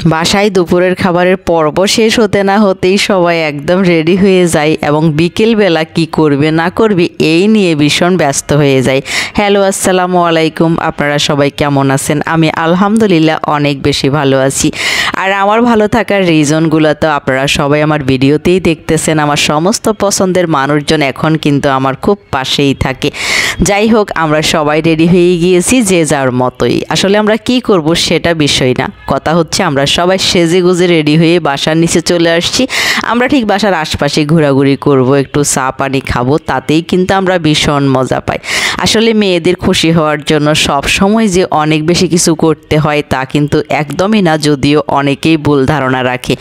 বাসায় দুপুরের খাবারের পর্ব শেষ হতে না হতেই সবাই একদম রেডি হয়ে যায় এবং বিকেলবেলা কি করবে না করবে এই নিয়ে ভীষণ ব্যস্ত হয়ে যায়। হ্যালো, আসসালামু আলাইকুম। আপনারা সবাই কেমন আছেন? আমি আলহামদুলিল্লাহ অনেক বেশি ভালো আছি। আর আমার ভালো থাকার রিজনগুলো তো আপনারা সবাই আমার ভিডিওতেই দেখতেছেন। আমার সমস্ত পছন্দের মানুষজন এখন কিন্তু আমার খুব পাশেই থাকে। যাই হোক, আমরা সবাই রেডি হয়ে গিয়েছি যে যার মতোই। আসলে আমরা কি করব সেটা বিষয় না, কথা হচ্ছে আমরা সবাই সেজে গুজে রেডি হয়ে বাসার নিচে চলে আসছি। আমরা ঠিক বাসার আশপাশে ঘোরাঘুরি করব, একটু চা পানি খাবো, তাতেই কিন্তু আমরা ভীষণ মজা পাই। আসলে মেয়েদের খুশি হওয়ার জন্য সব সময় যে অনেক বেশি কিছু করতে হয় তা কিন্তু একদমই না, যদিও অনেকেই ভুল ধারণা রাখে।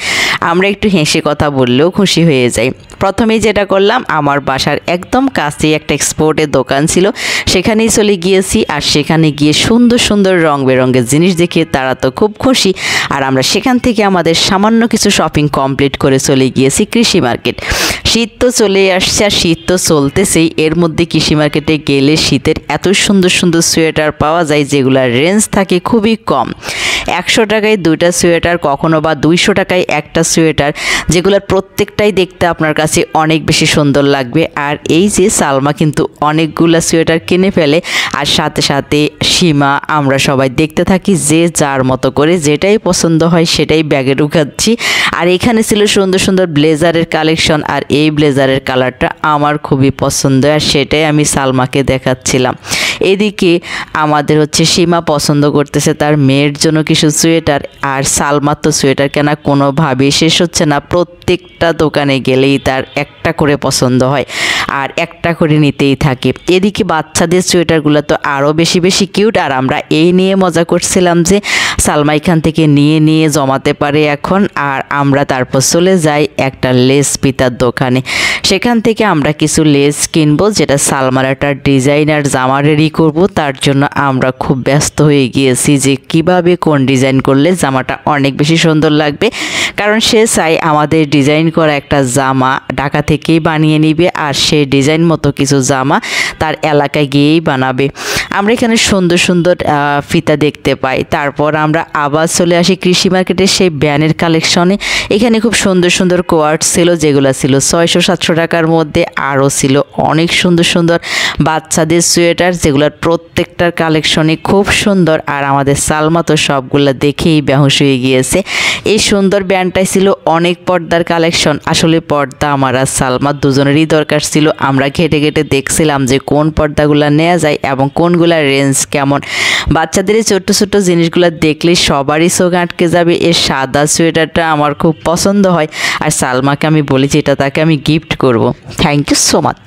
আমরা একটু হেসে কথা বললেও খুশি হয়ে যাই। প্রথমেই যেটা করলাম, আমার বাসার একদম কাছেই একটা এক্সপোর্টের দোকান ছিল, সেখানেই চলে গিয়েছি। আর সেখানে গিয়ে সুন্দর সুন্দর রং বেরঙের জিনিস দেখে তারা তো খুব খুশি। আর আমরা সেখান থেকে আমাদের সামান্য কিছু শপিং কমপ্লিট করে চলে গিয়েছি কৃষি মার্কেট। শীত তো চলে আসছে আর শীত তো চলতেছেই, এর মধ্যে কৃষি মার্কেটে গেলে শীতের এত সুন্দর সুন্দর সোয়েটার পাওয়া যায় যেগুলোর রেঞ্জ থাকে খুবই কম। 100 টাকায় 2টা সোয়েটার, কখনো বা 200 টাকায় একটা সোয়েটার, যেগুলোর প্রত্যেকটাই দেখতে আপনার কাছে অনেক বেশি সুন্দর লাগবে। আর এই যে সালমা কিন্তু অনেকগুলো সোয়েটার কিনে ফেলে, আর সাথে সাথে সীমা, আমরা সবাই দেখতে থাকি, যে যার মতো করে যেটাই পছন্দ হয় সেটাই ব্যাগে ঢুকাচ্ছি। আর এখানে ছিল সুন্দর সুন্দর ব্লেজারের কালেকশন, আর এই ব্লেজারের কালারটা আমার খুবই পছন্দ, আর সেটাই আমি সালমাকে দেখাচ্ছিলাম। এদিকে আমাদের হচ্ছে সীমা পছন্দ করতেছে তার মেয়ের জন্য কিছু সোয়েটার, আর সালমার তো সোয়েটার কেনা কোনোভাবেই শেষ হচ্ছে না। প্রত্যেকটা দোকানে গেলেই তার একটা করে পছন্দ হয় আর একটা করে নিতেই থাকে। এদিকে বাচ্চাদের সোয়েটারগুলো তো আরও বেশি বেশি কিউট, আর আমরা এই নিয়ে মজা করছিলাম যে সালমা এখান থেকে নিয়ে নিয়ে জমাতে পারে এখন। আর আমরা তারপর চলে যাই একটা লেস পিতার দোকানে, সেখান থেকে আমরা কিছু লেস কিনবো, যেটা সালমার একটা ডিজাইনার জামা রেডি করব। তার জন্য আমরা খুব ব্যস্ত হয়ে গিয়েছি যে কিভাবে কোন ডিজাইন করলে জামাটা অনেক বেশি সুন্দর লাগবে, কারণ সে চাই আমাদের ডিজাইন করা একটা জামা ঢাকা থেকেই বানিয়ে নিবে, আর সে ডিজাইন মতো কিছু জামা তার এলাকায় গিয়েই বানাবে। আমরা এখানে সুন্দর সুন্দর ফিতা দেখতে পাই। তারপর আমরা আবার চলে আসি কৃষি মার্কেটের সেই ব্যানের কালেকশনে। এখানে খুব সুন্দর সুন্দর কোয়ার্টস ছিল, যেগুলো ছিল 600-700 টাকার মধ্যে। আরও ছিল অনেক সুন্দর সুন্দর বাচ্চাদের সোয়েটার, যেগুলোর প্রত্যেকটার কালেকশনই খুব সুন্দর। আর আমাদের সালমা তো সবগুলো দেখেই বেহুশ হয়ে গিয়েছে। এই সুন্দর ব্যান্ডটাই ছিল অনেক পর্দার কালেকশন। আসলে পর্দা আমার আর সালমার দুজনেরই দরকার ছিল। আমরা ঘেটে ঘেটে দেখছিলাম যে কোন পর্দাগুলো নেওয়া যায় এবং কোনগুলোর রেঞ্জ কেমন। বাচ্চাদের এই ছোট্ট ছোট্ট জিনিসগুলো দেখলে সবারই চোখ আটকে যাবে। এর সাদা সোয়েটারটা আমার খুব পছন্দ হয়, আর সালমাকে আমি বলেছি এটা তাকে আমি গিফট করব। Thank you so much.